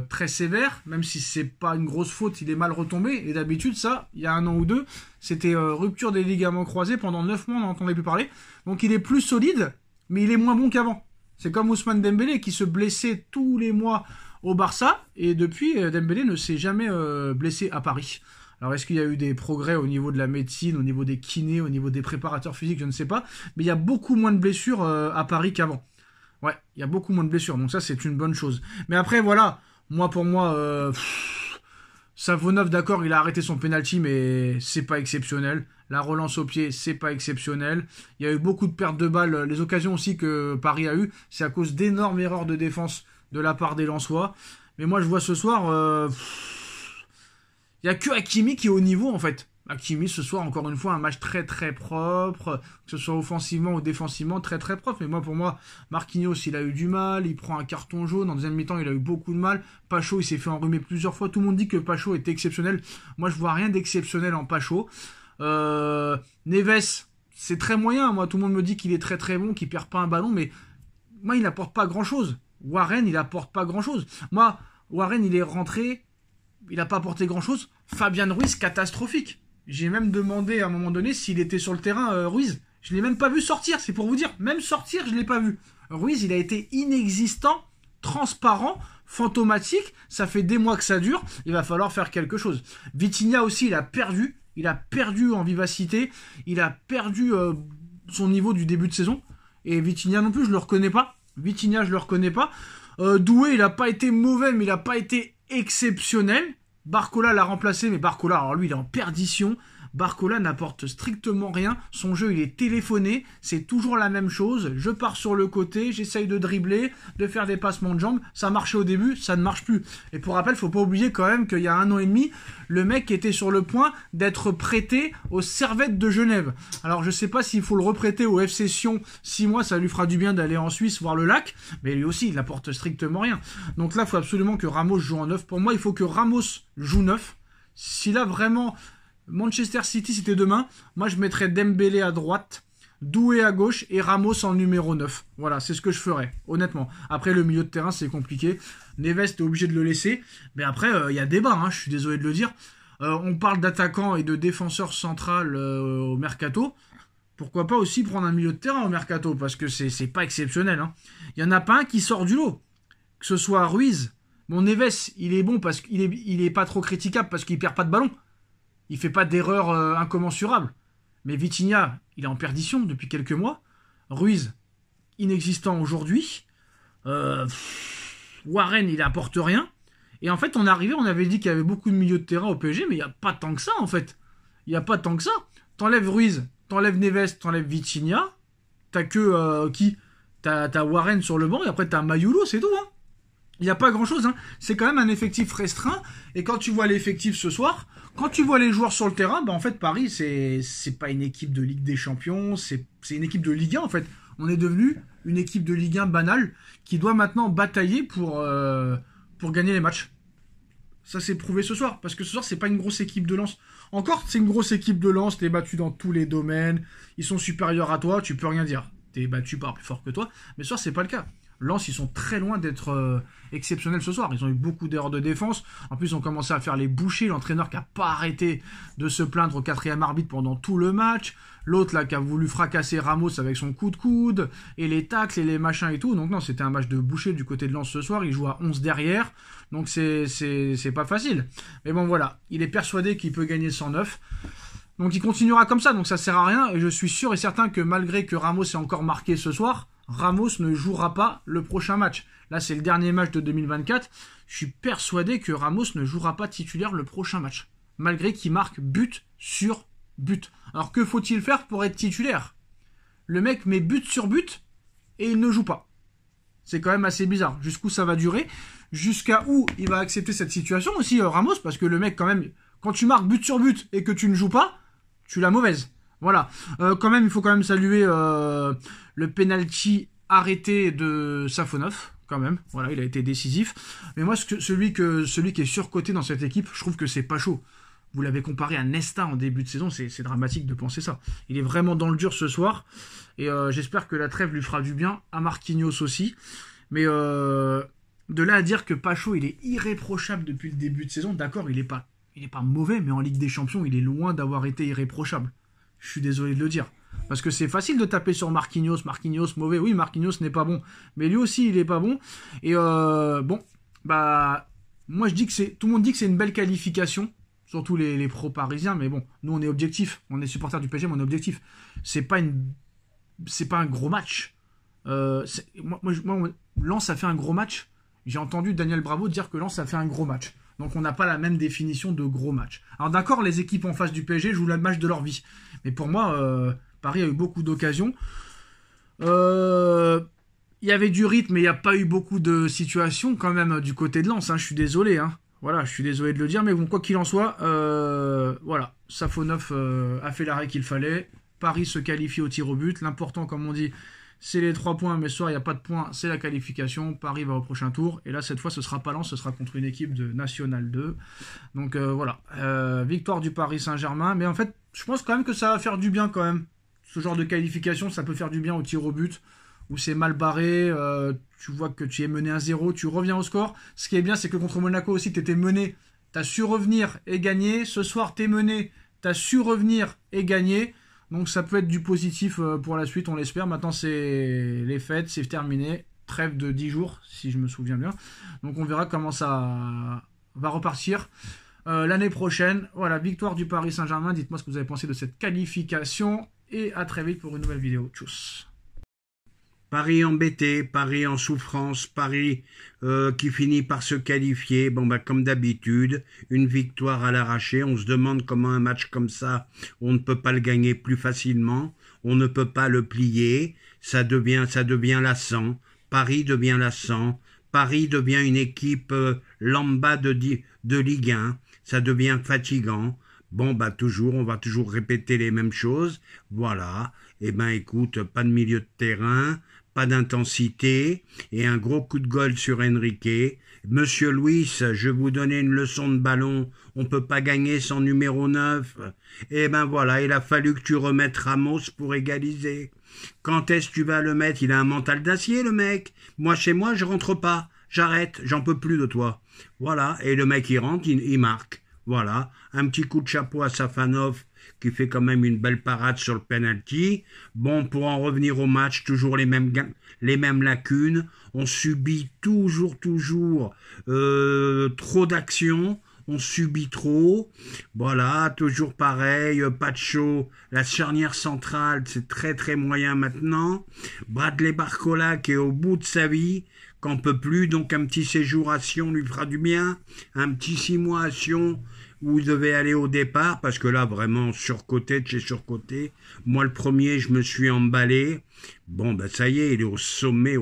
très sévère, même si c'est pas une grosse faute, il est mal retombé. Et d'habitude, ça, il y a 1 an ou 2, c'était rupture des ligaments croisés. Pendant 9 mois, on n'en entendait plus parler. Donc il est plus solide, mais il est moins bon qu'avant. C'est comme Ousmane Dembélé qui se blessait tous les mois au Barça, et depuis, Dembélé ne s'est jamais blessé à Paris. Alors, est-ce qu'il y a eu des progrès au niveau de la médecine, au niveau des kinés, au niveau des préparateurs physiques? Je ne sais pas. Mais il y a beaucoup moins de blessures à Paris qu'avant. Ouais, il y a beaucoup moins de blessures. Donc ça, c'est une bonne chose. Mais après, voilà. Pour moi, Savonov, d'accord, il a arrêté son penalty, mais c'est pas exceptionnel. La relance au pied, c'est pas exceptionnel. Il y a eu beaucoup de pertes de balles. Les occasions aussi que Paris a eues, c'est à cause d'énormes erreurs de défense de la part des Lensois. Mais moi, je vois ce soir... Il n'y a que Hakimi qui est au niveau, en fait. Hakimi, ce soir, encore une fois, un match très très propre, que ce soit offensivement ou défensivement, très très propre. Mais pour moi, Marquinhos, il a eu du mal, il prend un carton jaune. En deuxième mi-temps, il a eu beaucoup de mal. Pacho, il s'est fait enrhumer plusieurs fois. Tout le monde dit que Pacho était exceptionnel. Moi, je vois rien d'exceptionnel en Pacho. Neves, c'est très moyen. Moi, tout le monde me dit qu'il est très très bon, qu'il perd pas un ballon, mais moi, il n'apporte pas grand-chose. Warren, il apporte pas grand-chose. Moi, Warren, il est rentré, il n'a pas apporté grand-chose. Fabian Ruiz, catastrophique. J'ai même demandé à un moment donné s'il était sur le terrain, Ruiz. Je ne l'ai même pas vu sortir, c'est pour vous dire. Même sortir, je ne l'ai pas vu. Ruiz, il a été inexistant, transparent, fantomatique. Ça fait des mois que ça dure. Il va falloir faire quelque chose. Vitinha aussi, il a perdu. Il a perdu en vivacité. Il a perdu son niveau du début de saison. Et Vitinha non plus, je ne le reconnais pas. Vitinha, je ne le reconnais pas. Doué, il n'a pas été mauvais, mais il n'a pas été exceptionnel. Barcola l'a remplacé, mais Barcola, alors lui, il est en perdition. Barcola n'apporte strictement rien. Son jeu, il est téléphoné. C'est toujours la même chose. Je pars sur le côté, j'essaye de dribbler, de faire des passements de jambes. Ça marchait au début, ça ne marche plus. Et pour rappel, faut pas oublier quand même qu'il y a 1 an et demi, le mec était sur le point d'être prêté aux Servettes de Genève. Alors, je sais pas s'il faut le reprêter au FC Sion 6 mois, ça lui fera du bien d'aller en Suisse voir le lac. Mais lui aussi, il n'apporte strictement rien. Donc là, il faut absolument que Ramos joue en 9. Pour moi, il faut que Ramos joue 9. Si là, vraiment... Manchester City, c'était demain. Moi, je mettrais Dembélé à droite, Doué à gauche et Ramos en numéro 9. Voilà, c'est ce que je ferais, honnêtement. Après, le milieu de terrain, c'est compliqué. Neves, t'es obligé de le laisser. Mais après, il y a débat, hein, je suis désolé de le dire. On parle d'attaquant et de défenseur central au mercato. Pourquoi pas aussi prendre un milieu de terrain au mercato, parce que c'est pas exceptionnel. Hein. Il y en a pas un qui sort du lot. Que ce soit Ruiz. Bon, Neves, il est bon parce qu'il est pas trop critiquable parce qu'il perd pas de ballon. Il fait pas d'erreurs incommensurables. Mais Vitinha, il est en perdition depuis quelques mois. Ruiz, inexistant aujourd'hui. Warren, il apporte rien. Et en fait, on est arrivé, on avait dit qu'il y avait beaucoup de milieux de terrain au PSG, mais il n'y a pas tant que ça, en fait. Il n'y a pas tant que ça. T'enlèves Ruiz, t'enlèves Neves, t'enlèves Vitinha. T'as que qui? T'as Warren sur le banc, et après t'as Mayulo, c'est tout, hein. Il n'y a pas grand-chose, hein. C'est quand même un effectif restreint. Et quand tu vois l'effectif ce soir, quand tu vois les joueurs sur le terrain, bah en fait, Paris, c'est pas une équipe de Ligue des Champions, c'est une équipe de Ligue 1, en fait. On est devenu une équipe de Ligue 1 banale qui doit maintenant batailler pour gagner les matchs. Ça s'est prouvé ce soir, parce que ce soir, c'est pas une grosse équipe de Lens. Encore, c'est une grosse équipe de Lens, t'es battu dans tous les domaines, ils sont supérieurs à toi, tu peux rien dire. T'es battu par plus fort que toi, mais ce soir, c'est pas le cas. Lens, ils sont très loin d'être exceptionnels ce soir. Ils ont eu beaucoup d'erreurs de défense. En plus, ils ont commencé à faire les bouchers. L'entraîneur qui n'a pas arrêté de se plaindre au 4e arbitre pendant tout le match. L'autre, là, qui a voulu fracasser Ramos avec son coup de coude. Et les tacles et les machins et tout. Donc non, c'était un match de boucher du côté de Lens ce soir. Il joue à 11 derrière. Donc c'est pas facile. Mais bon, voilà. Il est persuadé qu'il peut gagner 109. Donc il continuera comme ça. Donc ça sert à rien. Et je suis sûr et certain que malgré que Ramos ait encore marqué ce soir, Ramos ne jouera pas le prochain match. Là, c'est le dernier match de 2024. Je suis persuadé que Ramos ne jouera pas titulaire le prochain match. Malgré qu'il marque but sur but. Alors, que faut-il faire pour être titulaire? Le mec met but sur but et il ne joue pas. C'est quand même assez bizarre. Jusqu'où ça va durer? Jusqu'à où il va accepter cette situation aussi, Ramos? Parce que le mec, quand même, quand tu marques but sur but et que tu ne joues pas, tu l'as mauvaise. Voilà. Quand même, il faut quand même saluer le penalty arrêté de Safonov. Quand même. Voilà, il a été décisif. Mais moi, celui qui est surcoté dans cette équipe, je trouve que c'est Pacho. Vous l'avez comparé à Nesta en début de saison, c'est dramatique de penser ça. Il est vraiment dans le dur ce soir. Et j'espère que la trêve lui fera du bien. À Marquinhos aussi. Mais de là à dire que Pacho, il est irréprochable depuis le début de saison, d'accord, il est pas mauvais, mais en Ligue des Champions, il est loin d'avoir été irréprochable. Je suis désolé de le dire. Parce que c'est facile de taper sur Marquinhos mauvais. Oui, Marquinhos n'est pas bon. Mais lui aussi, il est pas bon. Et bon, bah, moi je dis que tout le monde dit que c'est une belle qualification. Surtout les pros parisiens. Mais bon, nous on est objectifs. On est supporters du PSG, mais on est objectifs. C'est pas un gros match. Moi, Lens a fait un gros match. J'ai entendu Daniel Bravo dire que Lens a fait un gros match. Donc on n'a pas la même définition de gros match. Alors d'accord, les équipes en face du PSG jouent le match de leur vie. Mais pour moi, Paris a eu beaucoup d'occasions. Il y avait du rythme, mais il n'y a pas eu beaucoup de situations quand même du côté de Lens. Hein. Je suis désolé. Hein. Voilà, je suis désolé de le dire. Mais bon, quoi qu'il en soit, voilà, Safonov a fait l'arrêt qu'il fallait. Paris se qualifie au tir au but. L'important, comme on dit, c'est les 3 points, mais ce soir, il n'y a pas de points, c'est la qualification. Paris va au prochain tour. Et là, cette fois, ce sera pas Lens, ce sera contre une équipe de National 2. Donc voilà, victoire du Paris Saint-Germain. Mais en fait, je pense quand même que ça va faire du bien quand même. Ce genre de qualification, ça peut faire du bien au tir au but, où c'est mal barré, tu vois que tu es mené 1-0, tu reviens au score. Ce qui est bien, c'est que contre Monaco aussi, tu étais mené, tu as su revenir et gagner. Ce soir, tu es mené, tu as su revenir et gagner. Donc ça peut être du positif pour la suite, on l'espère. Maintenant, c'est les fêtes, c'est terminé. Trêve de 10 jours, si je me souviens bien. Donc on verra comment ça va repartir l'année prochaine. Voilà, victoire du Paris Saint-Germain. Dites-moi ce que vous avez pensé de cette qualification. Et à très vite pour une nouvelle vidéo. Tchuss. Paris embêté, Paris en souffrance, Paris qui finit par se qualifier. Bon, bah, comme d'habitude, une victoire à l'arraché. On se demande comment un match comme ça, on ne peut pas le gagner plus facilement. On ne peut pas le plier. Ça devient lassant. Paris devient lassant. Paris devient une équipe lambda de Ligue 1. Ça devient fatigant. Bon, bah, on va toujours répéter les mêmes choses. Voilà. Eh ben, écoute, pas de milieu de terrain, pas d'intensité, et un gros coup de gueule sur Enrique. Monsieur Luis, je vais vous donner une leçon de ballon, on peut pas gagner sans numéro 9. Eh ben voilà, il a fallu que tu remettes Ramos pour égaliser. Quand est-ce que tu vas le mettre? Il a un mental d'acier, le mec. Moi, chez moi, je rentre pas. J'arrête, j'en peux plus de toi. Voilà, et le mec, il rentre, il marque. Voilà, un petit coup de chapeau à Safanov, qui fait quand même une belle parade sur le penalty. Bon, pour en revenir au match, toujours les mêmes lacunes. On subit toujours trop d'actions. On subit trop. Voilà, toujours pareil. Pacho, la charnière centrale, c'est très moyen maintenant. Bradley Barcola qui est au bout de sa vie, qu'en peut plus. Donc un petit séjour à Sion lui fera du bien. Un petit 6 mois à Sion où vous devez aller au départ, parce que là, vraiment, surcoté de chez surcoté. Moi, le premier, je me suis emballé. Bon, ben ça y est, il est au sommet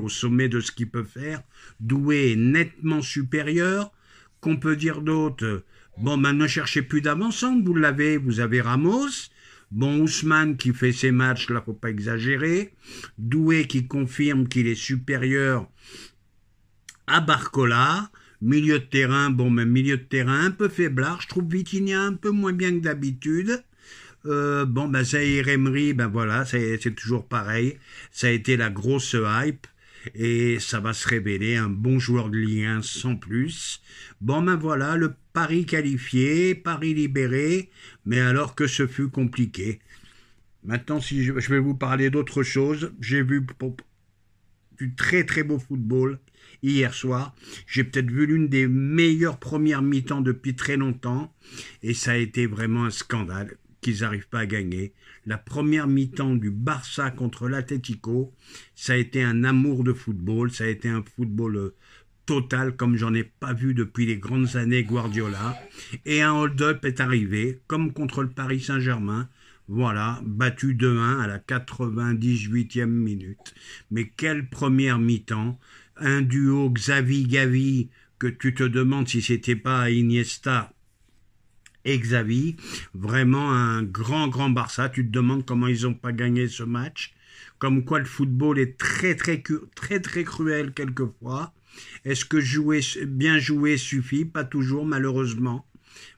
de ce qu'il peut faire. Doué est nettement supérieur. Qu'on peut dire d'autre? Bon, ben ne cherchez plus d'avancante, vous l'avez, vous avez Ramos. Bon, Ousmane qui fait ses matchs, là, faut pas exagérer. Doué qui confirme qu'il est supérieur à Barcola. Milieu de terrain, bon, même milieu de terrain un peu faiblard. Je trouve Vitinha un peu moins bien que d'habitude. Bon, ben Zahir Emery, ben voilà, c'est toujours pareil. Ça a été la grosse hype. Et ça va se révéler un bon joueur de Ligue 1 sans plus. Bon ben voilà, le Paris qualifié, Paris libéré, mais alors que ce fut compliqué. Maintenant, si je vais vous parler d'autre chose, j'ai vu du très beau football hier soir. J'ai peut-être vu l'une des meilleures premières mi-temps depuis très longtemps, et ça a été vraiment un scandale qu'ils n'arrivent pas à gagner. La première mi-temps du Barça contre l'Atlético, ça a été un amour de football, ça a été un football total comme j'en ai pas vu depuis les grandes années Guardiola. Et un hold-up est arrivé, comme contre le Paris Saint-Germain. Voilà, battu 2-1 à la 98e minute. Mais quelle première mi-temps! Un duo Xavi-Gavi que tu te demandes si c'était pas Iniesta et Xavi, vraiment un grand Barça. Tu te demandes comment ils n'ont pas gagné ce match. Comme quoi le football est très cruel quelquefois. Est-ce que bien jouer suffit? Pas toujours, malheureusement.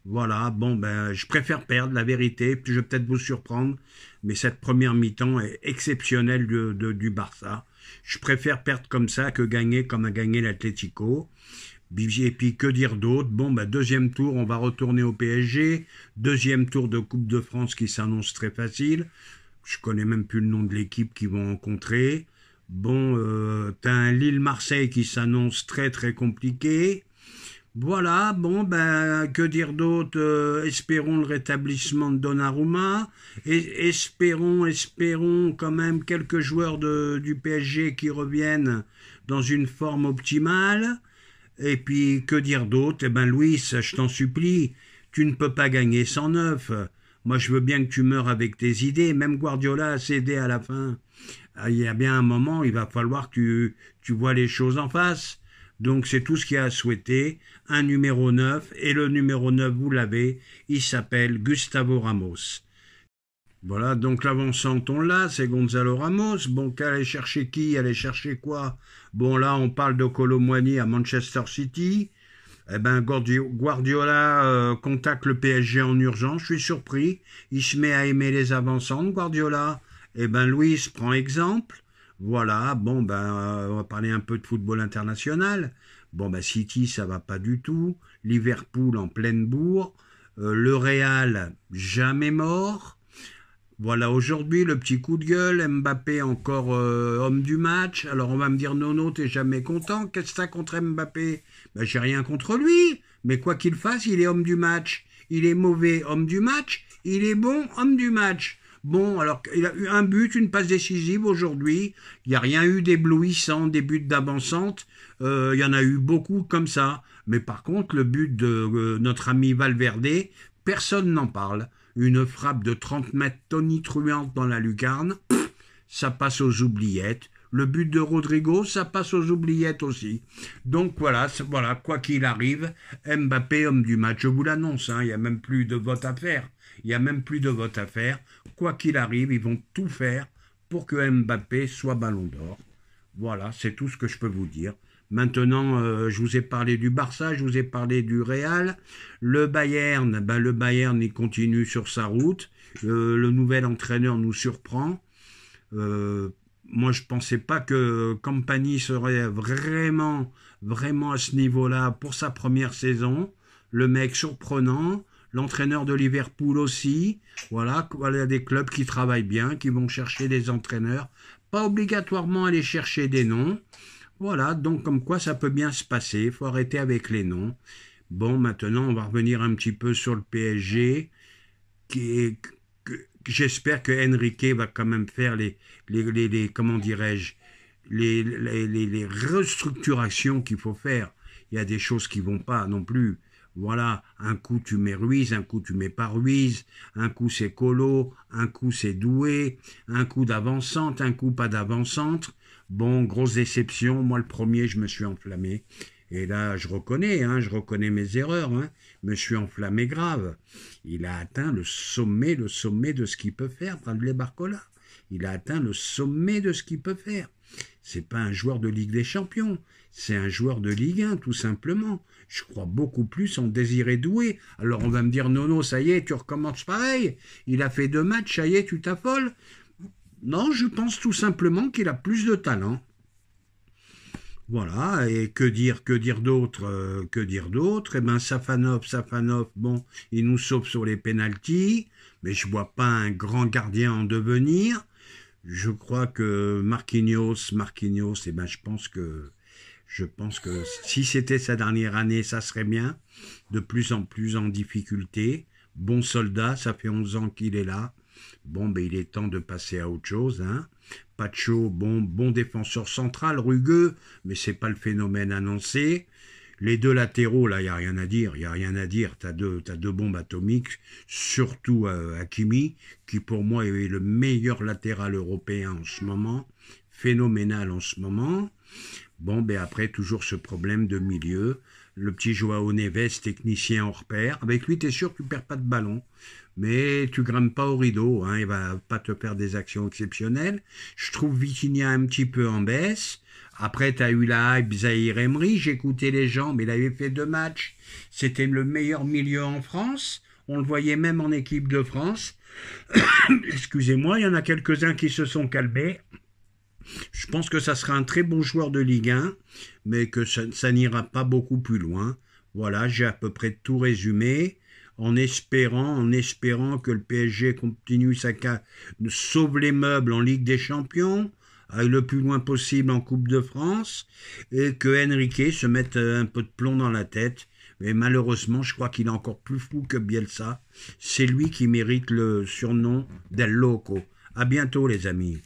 Voilà, bon, ben, je préfère perdre, la vérité. Je vais peut-être vous surprendre, mais cette première mi-temps est exceptionnelle du Barça. Je préfère perdre comme ça que gagner comme a gagné l'Atlético. Et puis, que dire d'autre? Bon, bah, deuxième tour, on va retourner au PSG. Deuxième tour de Coupe de France qui s'annonce très facile. Je connais même plus le nom de l'équipe qu'ils vont rencontrer. Bon, t'as un Lille-Marseille qui s'annonce très compliqué. Voilà, bon, ben, que dire d'autre? Espérons le rétablissement de Donnarumma. Et espérons quand même quelques joueurs du PSG qui reviennent dans une forme optimale. Et puis, que dire d'autre? Eh ben, Luis, je t'en supplie, tu ne peux pas gagner 109. Moi, je veux bien que tu meurs avec tes idées. Même Guardiola a cédé à la fin. Il y a bien un moment, il va falloir que tu vois les choses en face. Donc, c'est tout ce qu'il y a à souhaiter. Un numéro 9. Et le numéro 9, vous l'avez, il s'appelle Gustavo Ramos. Voilà, donc l'avancante, on l'a, c'est Gonzalo Ramos. Bon, qu'aller chercher qui? Aller chercher quoi? Bon, là, on parle de Kolo Muani à Manchester City. Eh ben, Guardiola contacte le PSG en urgence. Je suis surpris. Il se met à aimer les avancantes, Guardiola. Eh ben, Luis prend exemple. Voilà, bon, ben, on va parler un peu de football international. Bon, ben, City, ça va pas du tout. Liverpool en pleine bourre. Le Real, jamais mort. Voilà, aujourd'hui, le petit coup de gueule, Mbappé encore homme du match. Alors, on va me dire, Nono, t'es jamais content. Qu'est-ce que t'as contre Mbappé? Ben, j'ai rien contre lui. Mais quoi qu'il fasse, il est homme du match. Il est mauvais, homme du match. Il est bon, homme du match. Bon, alors, il a eu un but, une passe décisive aujourd'hui. Il n'y a rien eu d'éblouissant, des buts d'avancante. Il y en a eu beaucoup comme ça. Mais par contre, le but de notre ami Valverde, personne n'en parle. Une frappe de 30 mètres tonitruante dans la lucarne, ça passe aux oubliettes. Le but de Rodrigo, ça passe aux oubliettes aussi. Donc voilà, quoi qu'il arrive, Mbappé, homme du match. Je vous l'annonce, il n'y a même plus de vote à faire. Quoi qu'il arrive, ils vont tout faire pour que Mbappé soit ballon d'or. Voilà, c'est tout ce que je peux vous dire. Maintenant, je vous ai parlé du Barça, je vous ai parlé du Real. Le Bayern, le Bayern, il continue sur sa route. Le nouvel entraîneur nous surprend. Moi, je pensais pas que Compagnie serait vraiment à ce niveau-là pour sa première saison. Le mec surprenant. L'entraîneur de Liverpool aussi. Voilà, des clubs qui travaillent bien, qui vont chercher des entraîneurs. Pas obligatoirement aller chercher des noms. Voilà, donc comme quoi ça peut bien se passer. Il faut arrêter avec les noms. Bon, maintenant, on va revenir un petit peu sur le PSG. J'espère que Enrique va quand même faire comment dirais-je, les restructurations qu'il faut faire. Il y a des choses qui vont pas non plus. Voilà, un coup tu mets Ruiz, un coup tu mets pas Ruiz, un coup c'est Colo, un coup c'est Doué, un coup d'avant-centre, un coup pas d'avant-centre. Bon, grosse déception, moi le premier je me suis enflammé. Et là je reconnais mes erreurs, je me suis enflammé grave. Il a atteint le sommet de ce qu'il peut faire, Bradley Barcola. Il a atteint le sommet de ce qu'il peut faire. C'est pas un joueur de Ligue des Champions, c'est un joueur de Ligue 1, tout simplement. Je crois beaucoup plus en Désiré Doué. Alors on va me dire, non, ça y est, tu recommences pareil. Il a fait 2 matchs, ça y est, tu t'affoles. Non, je pense tout simplement qu'il a plus de talent. Voilà, et que dire d'autre Eh ben, Safanov, bon, il nous sauve sur les pénaltys, mais je vois pas un grand gardien en devenir. Je crois que Marquinhos, eh ben, je pense que si c'était sa dernière année, ça serait bien. De plus en plus en difficulté. Bon soldat, ça fait 11 ans qu'il est là. Bon, ben, il est temps de passer à autre chose, Pacho, bon défenseur central, rugueux, mais c'est pas le phénomène annoncé. Les 2 latéraux, là, il n'y a rien à dire. T'as deux bombes atomiques, surtout Hakimi, qui pour moi est le meilleur latéral européen en ce moment, phénoménal en ce moment. Bon, ben après, toujours ce problème de milieu. Le petit Joao Neves, technicien hors pair. Avec lui, t'es sûr que tu perds pas de ballon. Mais tu grimpes pas au rideau, il va pas te faire des actions exceptionnelles. Je trouve Vitinha un petit peu en baisse. Après, tu as eu la hype Zahir Emery, j'écoutais les gens, mais il avait fait 2 matchs. C'était le meilleur milieu en France. On le voyait même en équipe de France. Excusez-moi, il y en a quelques-uns qui se sont calmés. Je pense que ça sera un très bon joueur de Ligue 1, mais que ça n'ira pas beaucoup plus loin. Voilà, j'ai à peu près tout résumé. En espérant que le PSG continue sauve les meubles en Ligue des Champions, aille le plus loin possible en Coupe de France, et que Enrique se mette un peu de plomb dans la tête. Mais malheureusement, je crois qu'il est encore plus fou que Bielsa. C'est lui qui mérite le surnom d'El Loco. À bientôt les amis.